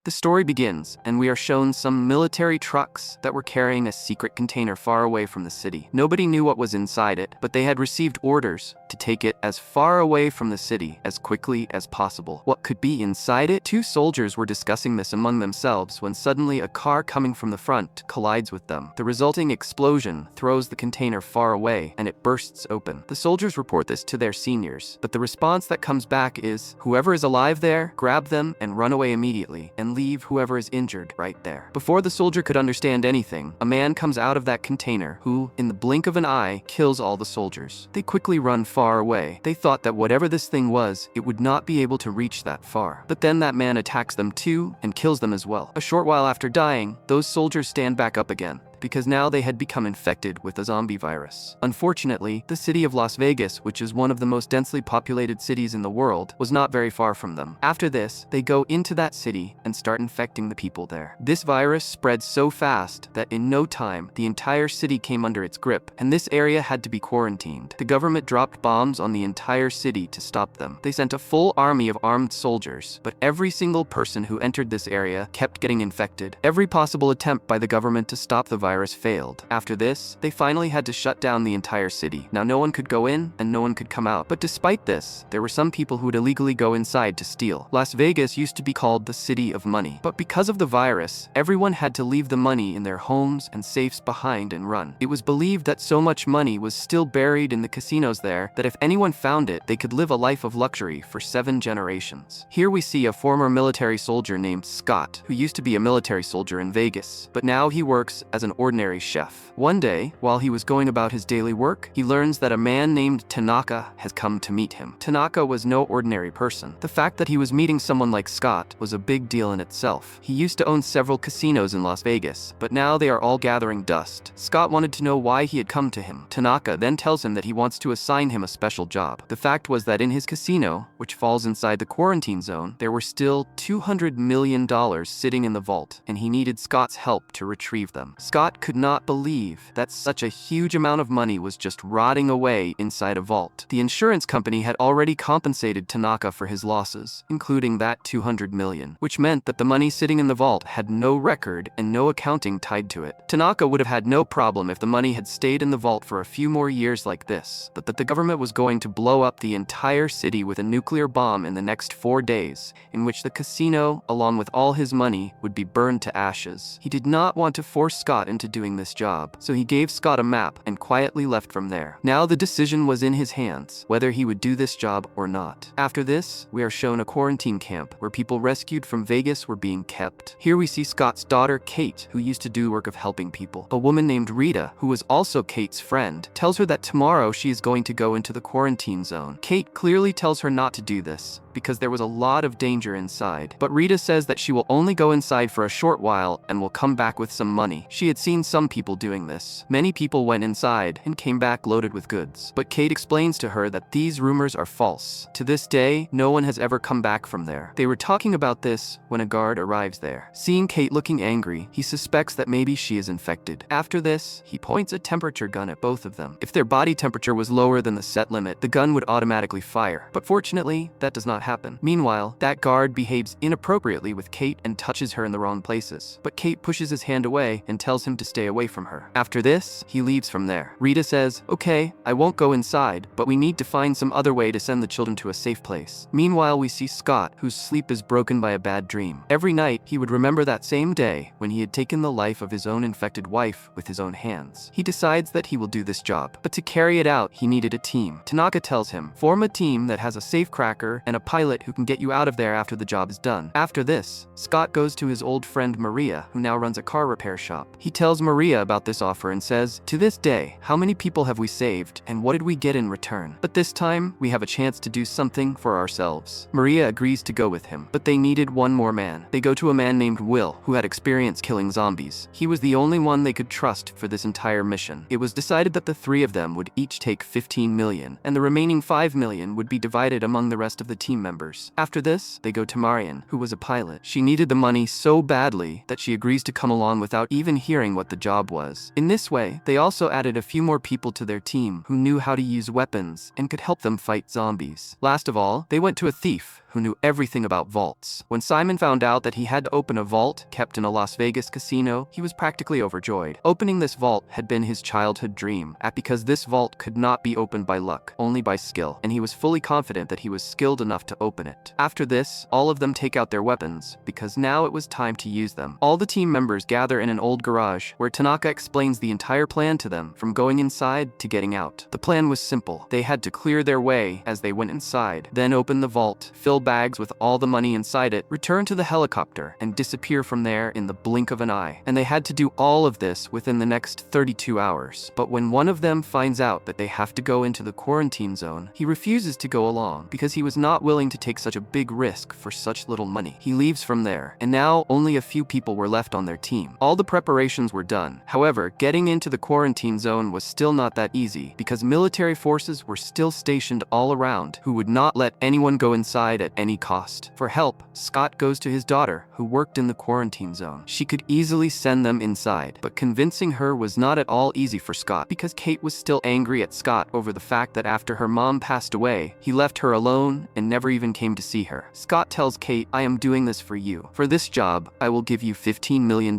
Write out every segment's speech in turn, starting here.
The story begins, and we are shown some military trucks that were carrying a secret container far away from the city. Nobody knew what was inside it, but they had received orders to take it as far away from the city as quickly as possible. What could be inside it? Two soldiers were discussing this among themselves when suddenly a car coming from the front collides with them. The resulting explosion throws the container far away, and it bursts open. The soldiers report this to their seniors, but the response that comes back is, whoever is alive there, grab them and run away immediately, and leave whoever is injured right there. Before the soldier could understand anything, a man comes out of that container who, in the blink of an eye, kills all the soldiers. They quickly run far away. They thought that whatever this thing was, it would not be able to reach that far. But then that man attacks them too and kills them as well. A short while after dying, those soldiers stand back up again, because now they had become infected with a zombie virus. Unfortunately, the city of Las Vegas, which is one of the most densely populated cities in the world, was not very far from them. After this, they go into that city and start infecting the people there. This virus spread so fast that in no time, the entire city came under its grip, and this area had to be quarantined. The government dropped bombs on the entire city to stop them. They sent a full army of armed soldiers, but every single person who entered this area kept getting infected. Every possible attempt by the government to stop the virus failed. After this, they finally had to shut down the entire city. Now no one could go in and no one could come out. But despite this, there were some people who would illegally go inside to steal. Las Vegas used to be called the City of Money. But because of the virus, everyone had to leave the money in their homes and safes behind and run. It was believed that so much money was still buried in the casinos there that if anyone found it, they could live a life of luxury for 7 generations. Here we see a former military soldier named Scott, who used to be a military soldier in Vegas, but now he works as an ordinary chef. One day, while he was going about his daily work, he learns that a man named Tanaka has come to meet him. Tanaka was no ordinary person. The fact that he was meeting someone like Scott was a big deal in itself. He used to own several casinos in Las Vegas, but now they are all gathering dust. Scott wanted to know why he had come to him. Tanaka then tells him that he wants to assign him a special job. The fact was that in his casino, which falls inside the quarantine zone, there were still $200 million sitting in the vault, and he needed Scott's help to retrieve them. Scott could not believe that such a huge amount of money was just rotting away inside a vault. The insurance company had already compensated Tanaka for his losses, including that $200 million, which meant that the money sitting in the vault had no record and no accounting tied to it. Tanaka would have had no problem if the money had stayed in the vault for a few more years like this, but that the government was going to blow up the entire city with a nuclear bomb in the next 4 days, in which the casino, along with all his money, would be burned to ashes. He did not want to force Scott into doing this job, so he gave Scott a map and quietly left from there. Now the decision was in his hands, whether he would do this job or not. After this, we are shown a quarantine camp where people rescued from Vegas were being kept. Here we see Scott's daughter, Kate, who used to do work of helping people. A woman named Rita, who was also Kate's friend, tells her that tomorrow she is going to go into the quarantine zone. Kate clearly tells her not to do this, because there was a lot of danger inside. But Rita says that she will only go inside for a short while and will come back with some money. She had seen some people doing this. Many people went inside and came back loaded with goods. But Kate explains to her that these rumors are false. To this day, no one has ever come back from there. They were talking about this when a guard arrives there. Seeing Kate looking angry, he suspects that maybe she is infected. After this, he points a temperature gun at both of them. If their body temperature was lower than the set limit, the gun would automatically fire. But fortunately, that does not happen. Meanwhile, that guard behaves inappropriately with Kate and touches her in the wrong places. But Kate pushes his hand away and tells him to stay away from her. After this, he leaves from there. Rita says, "Okay, I won't go inside, but we need to find some other way to send the children to a safe place." Meanwhile, we see Scott, whose sleep is broken by a bad dream. Every night, he would remember that same day when he had taken the life of his own infected wife with his own hands. He decides that he will do this job, but to carry it out, he needed a team. Tanaka tells him, "Form a team that has a safecracker and a pilot who can get you out of there after the job is done." After this, Scott goes to his old friend Maria, who now runs a car repair shop. He tells Maria about this offer and says, "To this day, how many people have we saved, and what did we get in return? But this time, we have a chance to do something for ourselves." Maria agrees to go with him, but they needed one more man. They go to a man named Will, who had experience killing zombies. He was the only one they could trust for this entire mission. It was decided that the 3 of them would each take 15 million, and the remaining 5 million would be divided among the rest of the team members. After this, they go to Marian, who was a pilot. She needed the money so badly that she agrees to come along without even hearing knowing what the job was. In this way, they also added a few more people to their team who knew how to use weapons and could help them fight zombies. Last of all, they went to a thief who knew everything about vaults. When Simon found out that he had to open a vault kept in a Las Vegas casino, he was practically overjoyed. Opening this vault had been his childhood dream, because this vault could not be opened by luck, only by skill, and he was fully confident that he was skilled enough to open it. After this, all of them take out their weapons, because now it was time to use them. All the team members gather in an old garage, where Tanaka explains the entire plan to them, from going inside to getting out. The plan was simple. They had to clear their way as they went inside, then open the vault, fill bags with all the money inside it, return to the helicopter, and disappear from there in the blink of an eye. And they had to do all of this within the next 32 hours. But when one of them finds out that they have to go into the quarantine zone, he refuses to go along because he was not willing to take such a big risk for such little money. He leaves from there, and now only a few people were left on their team. All the preparations were done. However, getting into the quarantine zone was still not that easy because military forces were still stationed all around who would not let anyone go inside at any cost. For help, Scott goes to his daughter, who worked in the quarantine zone. She could easily send them inside, but convincing her was not at all easy for Scott because Kate was still angry at Scott over the fact that after her mom passed away, he left her alone and never even came to see her. Scott tells Kate, "I am doing this for you. For this job, I will give you $15 million.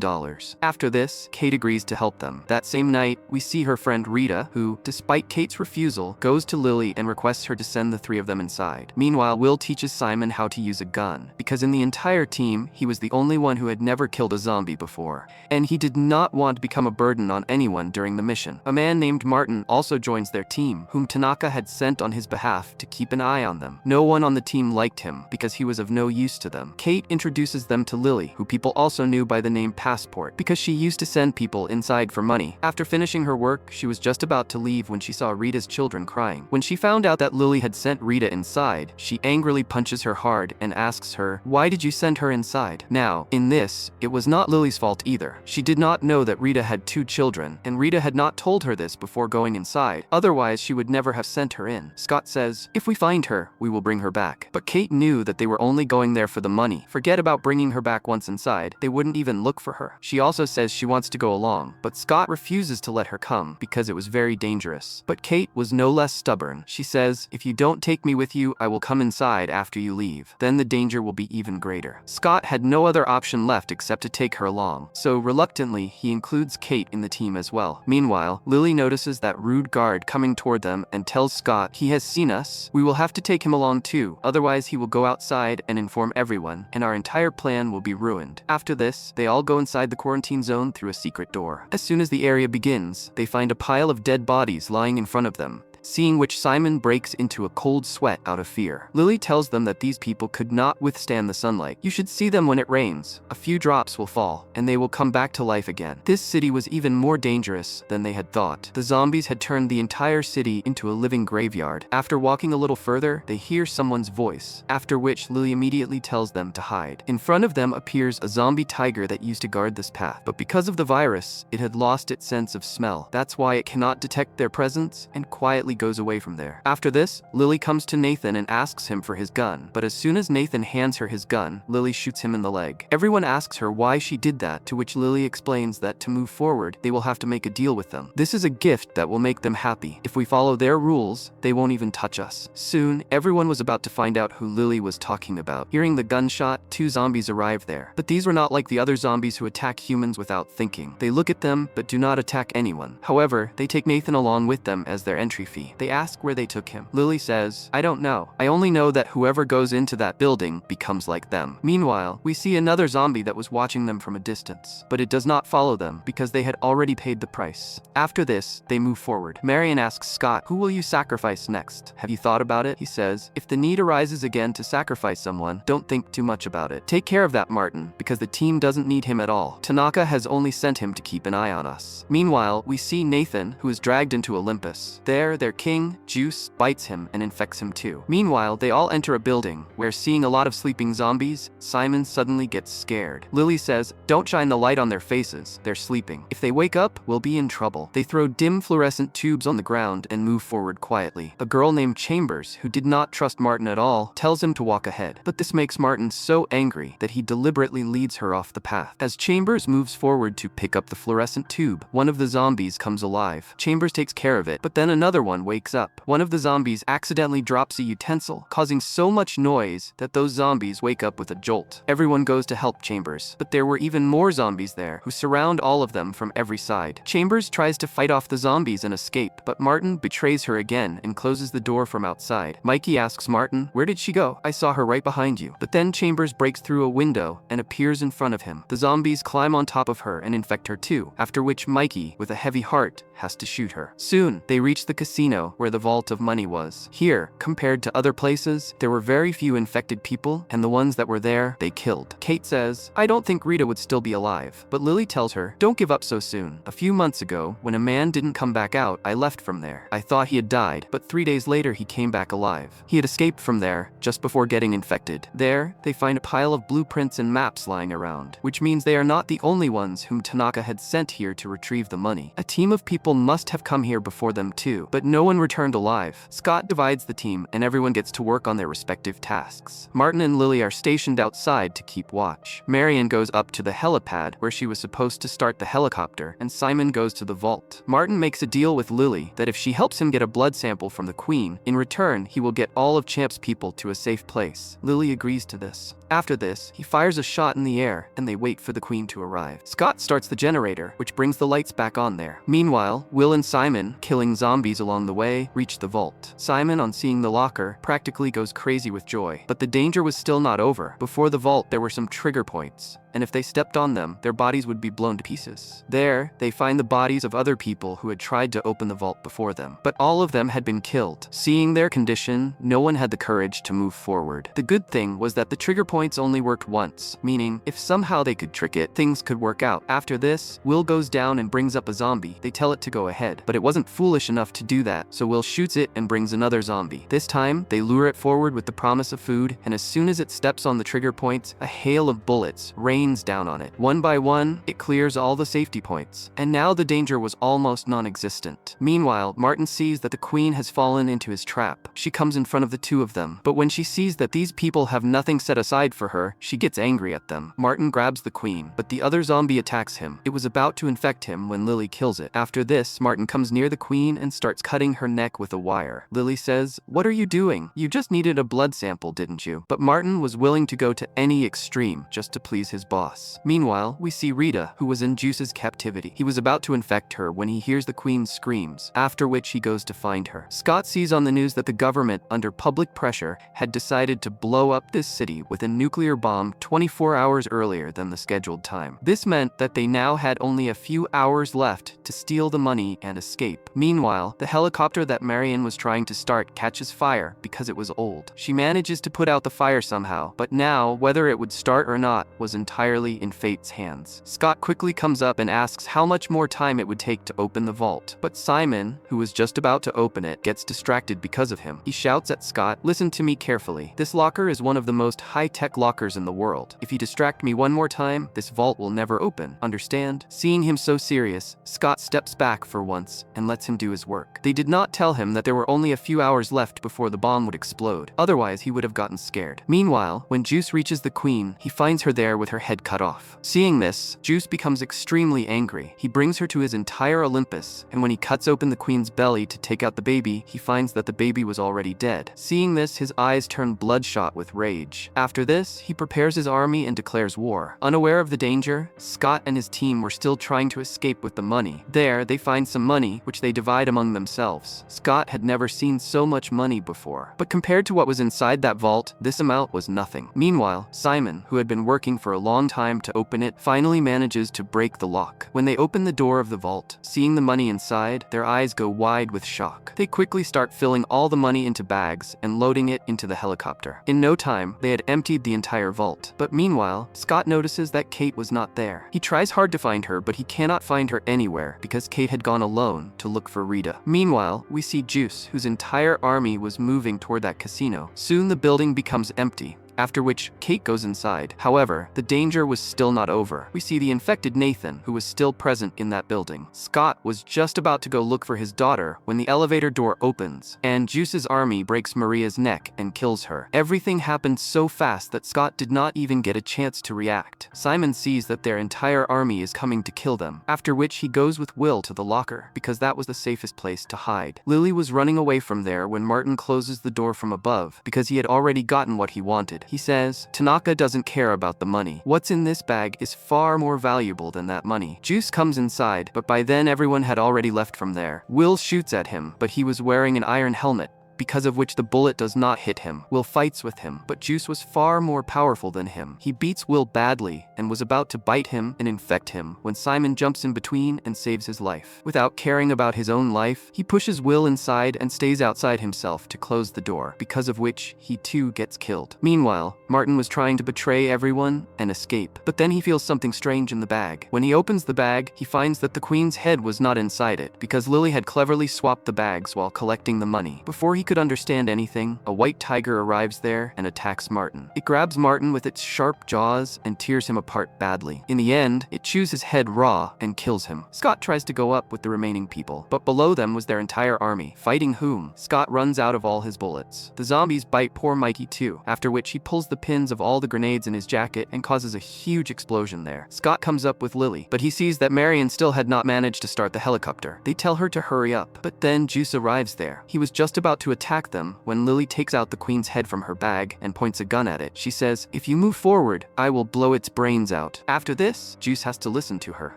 After this, Kate agrees to help them. That same night, we see her friend Rita, who, despite Kate's refusal, goes to Lily and requests her to send the three of them inside. Meanwhile, Will teaches Simon how to use a gun, because in the entire team, he was the only one who had never killed a zombie before, and he did not want to become a burden on anyone during the mission. A man named Martin also joins their team, whom Tanaka had sent on his behalf to keep an eye on them. No one on the team liked him, because he was of no use to them. Kate introduces them to Lily, who people also knew by the name Passport, because she used to send people inside for money. After finishing her work, she was just about to leave when she saw Rita's children crying. When she found out that Lily had sent Rita inside, she angrily punches her hard and asks her, "Why did you send her inside?" Now, in this, it was not Lily's fault either. She did not know that Rita had 2 children, and Rita had not told her this before going inside. Otherwise, she would never have sent her in. Scott says, "If we find her, we will bring her back." But Kate knew that they were only going there for the money. Forget about bringing her back once inside. They wouldn't even look for her. She also says she wants to go along, but Scott refuses to let her come because it was very dangerous. But Kate was no less stubborn. She says, "If you don't take me with you, I will come inside after you leave. Then the danger will be even greater." Scott had no other option left except to take her along, so reluctantly, he includes Kate in the team as well. Meanwhile, Lily notices that rude guard coming toward them and tells Scott, "He has seen us. We will have to take him along too, otherwise he will go outside and inform everyone, and our entire plan will be ruined." After this, they all go inside the quarantine zone through a secret door. As soon as the area begins, they find a pile of dead bodies lying in front of them, seeing which Simon breaks into a cold sweat out of fear. Lily tells them that these people could not withstand the sunlight. "You should see them when it rains. A few drops will fall, and they will come back to life again." This city was even more dangerous than they had thought. The zombies had turned the entire city into a living graveyard. After walking a little further, they hear someone's voice, after which Lily immediately tells them to hide. In front of them appears a zombie tiger that used to guard this path, but because of the virus, it had lost its sense of smell. That's why it cannot detect their presence and quietly goes away from there. After this, Lily comes to Nathan and asks him for his gun, but as soon as Nathan hands her his gun, Lily shoots him in the leg. Everyone asks her why she did that, to which Lily explains that to move forward, they will have to make a deal with them. This is a gift that will make them happy. If we follow their rules, they won't even touch us. Soon, everyone was about to find out who Lily was talking about. Hearing the gunshot, 2 zombies arrive there. But these were not like the other zombies who attack humans without thinking. They look at them, but do not attack anyone. However, they take Nathan along with them as their entry fee. They ask where they took him. Lily says, "I don't know. I only know that whoever goes into that building becomes like them." Meanwhile, we see another zombie that was watching them from a distance, but it does not follow them because they had already paid the price. After this, they move forward. Marion asks Scott, "Who will you sacrifice next? Have you thought about it?" He says, "If the need arises again to sacrifice someone, don't think too much about it. Take care of that Martin, because the team doesn't need him at all. Tanaka has only sent him to keep an eye on us." Meanwhile, we see Nathan, who is dragged into Olympus. There their king, Juice, bites him and infects him too. Meanwhile, they all enter a building, where seeing a lot of sleeping zombies, Simon suddenly gets scared. Lily says, "Don't shine the light on their faces, they're sleeping. If they wake up, we'll be in trouble." They throw dim fluorescent tubes on the ground and move forward quietly. A girl named Chambers, who did not trust Martin at all, tells him to walk ahead. But this makes Martin so angry that he deliberately leads her off the path. As Chambers moves forward to pick up the fluorescent tube, one of the zombies comes alive. Chambers takes care of it, but then another one wakes up. One of the zombies accidentally drops a utensil, causing so much noise that those zombies wake up with a jolt. Everyone goes to help Chambers, but there were even more zombies there, who surround all of them from every side. Chambers tries to fight off the zombies and escape, but Martin betrays her again and closes the door from outside. Mikey asks Martin, "Where did she go? I saw her right behind you." But then Chambers breaks through a window and appears in front of him. The zombies climb on top of her and infect her too, after which Mikey, with a heavy heart, has to shoot her. Soon, they reach the casino where the vault of money was. Here, compared to other places, there were very few infected people, and the ones that were there, they killed. Kate says, "I don't think Rita would still be alive." But Lily tells her, "Don't give up so soon. A few months ago, when a man didn't come back out, I left from there. I thought he had died, but 3 days later he came back alive. He had escaped from there, just before getting infected." There, they find a pile of blueprints and maps lying around, which means they are not the only ones whom Tanaka had sent here to retrieve the money. A team of people must have come here before them too, but no one returned alive. Scott divides the team, and everyone gets to work on their respective tasks. Martin and Lily are stationed outside to keep watch. Marion goes up to the helipad, where she was supposed to start the helicopter, and Simon goes to the vault. Martin makes a deal with Lily that if she helps him get a blood sample from the Queen, in return, he will get all of Champ's people to a safe place. Lily agrees to this. After this, he fires a shot in the air, and they wait for the Queen to arrive. Scott starts the generator, which brings the lights back on there. Meanwhile, Will and Simon, killing zombies along the way, reach the vault. Simon, on seeing the locker, practically goes crazy with joy. But the danger was still not over. Before the vault, there were some trigger points, and if they stepped on them, their bodies would be blown to pieces. There, they find the bodies of other people who had tried to open the vault before them, but all of them had been killed. Seeing their condition, no one had the courage to move forward. The good thing was that the trigger points only worked once, meaning if somehow they could trick it, things could work out. After this, Will goes down and brings up a zombie. They tell it to go ahead, but it wasn't foolish enough to do that, so Will shoots it and brings another zombie. This time, they lure it forward with the promise of food, and as soon as it steps on the trigger points, a hail of bullets rains down on it. One by one, it clears all the safety points, and now the danger was almost non-existent. Meanwhile, Martin sees that the Queen has fallen into his trap. She comes in front of the two of them, but when she sees that these people have nothing set aside for her, she gets angry at them. Martin grabs the Queen, but the other zombie attacks him. It was about to infect him when Lily kills it. After this, Martin comes near the Queen and starts cutting her neck with a wire. Lily says, "What are you doing? You just needed a blood sample, didn't you?" But Martin was willing to go to any extreme just to please his boss. Meanwhile, we see Rita, who was in Juice's captivity. He was about to infect her when he hears the Queen's screams, after which he goes to find her. Scott sees on the news that the government, under public pressure, had decided to blow up this city with a nuclear bomb 24 hours earlier than the scheduled time. This meant that they now had only a few hours left to steal the money and escape. Meanwhile, the helicopter that Marion was trying to start catches fire because it was old. She manages to put out the fire somehow, but now, whether it would start or not was entirely in fate's hands. Scott quickly comes up and asks how much more time it would take to open the vault, but Simon, who was just about to open it, gets distracted because of him. He shouts at Scott, "Listen to me carefully. This locker is one of the most high-tech lockers in the world. If you distract me one more time, this vault will never open. Understand?" Seeing him so serious, Scott steps back for once and lets him do his work. They did not tell him that there were only a few hours left before the bomb would explode. Otherwise, he would have gotten scared. Meanwhile, when Juice reaches the Queen, he finds her there with her head cut off. Seeing this, Juice becomes extremely angry. He brings her to his entire Olympus, and when he cuts open the Queen's belly to take out the baby, he finds that the baby was already dead. Seeing this, his eyes turn bloodshot with rage. After this, he prepares his army and declares war. Unaware of the danger, Scott and his team were still trying to escape with the money. There, they find some money, which they divide among themselves. Scott had never seen so much money before, but compared to what was inside that vault, this amount was nothing. Meanwhile, Simon, who had been working for a long long time to open it, finally manages to break the lock. When they open the door of the vault, seeing the money inside, their eyes go wide with shock. They quickly start filling all the money into bags and loading it into the helicopter. In no time, they had emptied the entire vault. But meanwhile, Scott notices that Kate was not there. He tries hard to find her, but he cannot find her anywhere because Kate had gone alone to look for Rita. Meanwhile, we see Juice, whose entire army was moving toward that casino. Soon the building becomes empty, after which Kate goes inside. However, the danger was still not over. We see the infected Nathan, who was still present in that building. Scott was just about to go look for his daughter when the elevator door opens, and Juice's army breaks Maria's neck and kills her. Everything happened so fast that Scott did not even get a chance to react. Simon sees that their entire army is coming to kill them, after which he goes with Will to the locker, because that was the safest place to hide. Lily was running away from there when Martin closes the door from above, because he had already gotten what he wanted. He says, Tanaka doesn't care about the money. What's in this bag is far more valuable than that money. Juice comes inside, but by then everyone had already left from there. Will shoots at him, but he was wearing an iron helmet, because of which the bullet does not hit him. Will fights with him, but Juice was far more powerful than him. He beats Will badly and was about to bite him and infect him when Simon jumps in between and saves his life. Without caring about his own life, he pushes Will inside and stays outside himself to close the door, because of which he too gets killed. Meanwhile, Martin was trying to betray everyone and escape, but then he feels something strange in the bag. When he opens the bag, he finds that the Queen's head was not inside it, because Lily had cleverly swapped the bags while collecting the money. Before he could understand anything, a white tiger arrives there and attacks Martin. It grabs Martin with its sharp jaws and tears him apart badly. In the end, it chews his head raw and kills him. Scott tries to go up with the remaining people, but below them was their entire army, fighting whom Scott runs out of all his bullets. The zombies bite poor Mikey too, after which he pulls the pins of all the grenades in his jacket and causes a huge explosion there. Scott comes up with Lily, but he sees that Marion still had not managed to start the helicopter. They tell her to hurry up, but then Juice arrives there. He was just about to attack them when Lily takes out the Queen's head from her bag and points a gun at it. She says, "If you move forward, I will blow its brains out." After this, Juice has to listen to her.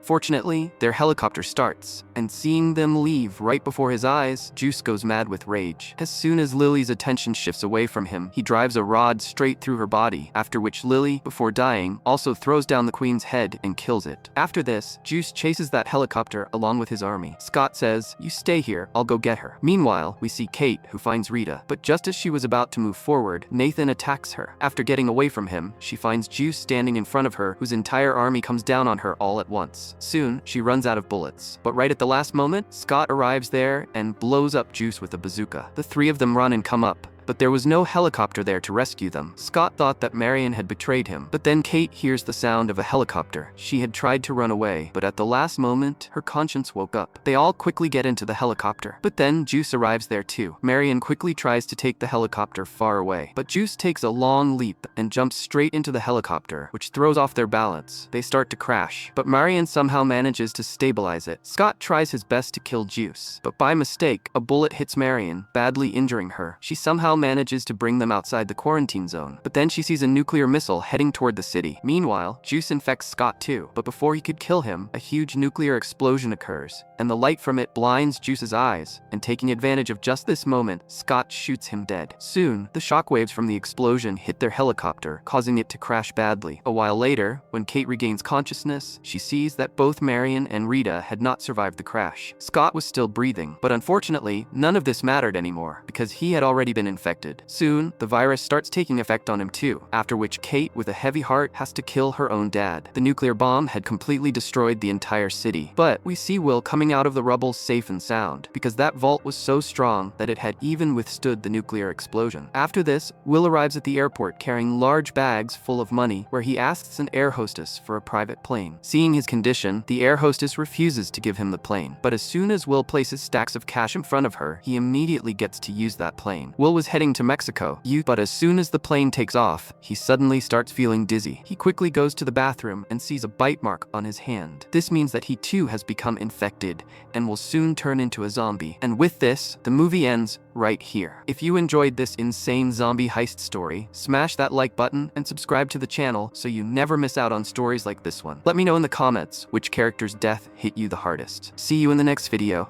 Fortunately, their helicopter starts, and seeing them leave right before his eyes, Juice goes mad with rage. As soon as Lily's attention shifts away from him, he drives a rod straight through her body, after which Lily, before dying, also throws down the Queen's head and kills it. After this, Juice chases that helicopter along with his army. Scott says, "You stay here, I'll go get her." Meanwhile, we see Kate, who finds Rita, but just as she was about to move forward, Nathan attacks her. After getting away from him, she finds Juice standing in front of her, whose entire army comes down on her all at once. Soon, she runs out of bullets, but right at the last moment, Scott arrives there and blows up Juice with a bazooka. The three of them run and come up, but there was no helicopter there to rescue them. Scott thought that Marion had betrayed him, but then Kate hears the sound of a helicopter. She had tried to run away, but at the last moment, her conscience woke up. They all quickly get into the helicopter, but then Juice arrives there too. Marion quickly tries to take the helicopter far away, but Juice takes a long leap and jumps straight into the helicopter, which throws off their balance. They start to crash, but Marion somehow manages to stabilize it. Scott tries his best to kill Juice, but by mistake, a bullet hits Marion, badly injuring her. She somehow manages to bring them outside the quarantine zone, but then she sees a nuclear missile heading toward the city. Meanwhile, Juice infects Scott too, but before he could kill him, a huge nuclear explosion occurs, and the light from it blinds Juice's eyes, and taking advantage of just this moment, Scott shoots him dead. Soon, the shockwaves from the explosion hit their helicopter, causing it to crash badly. A while later, when Kate regains consciousness, she sees that both Marion and Rita had not survived the crash. Scott was still breathing, but unfortunately, none of this mattered anymore, because he had already been infected. Soon, the virus starts taking effect on him too, after which Kate, with a heavy heart, has to kill her own dad. The nuclear bomb had completely destroyed the entire city, but we see Will coming out of the rubble safe and sound, because that vault was so strong that it had even withstood the nuclear explosion. After this, Will arrives at the airport carrying large bags full of money, where he asks an air hostess for a private plane. Seeing his condition, the air hostess refuses to give him the plane, but as soon as Will places stacks of cash in front of her, he immediately gets to use that plane. Will was heading to Mexico, but as soon as the plane takes off, he suddenly starts feeling dizzy. He quickly goes to the bathroom and sees a bite mark on his hand. This means that he too has become infected and will soon turn into a zombie. And with this, the movie ends right here. If you enjoyed this insane zombie heist story, smash that like button and subscribe to the channel so you never miss out on stories like this one. Let me know in the comments which character's death hit you the hardest. See you in the next video.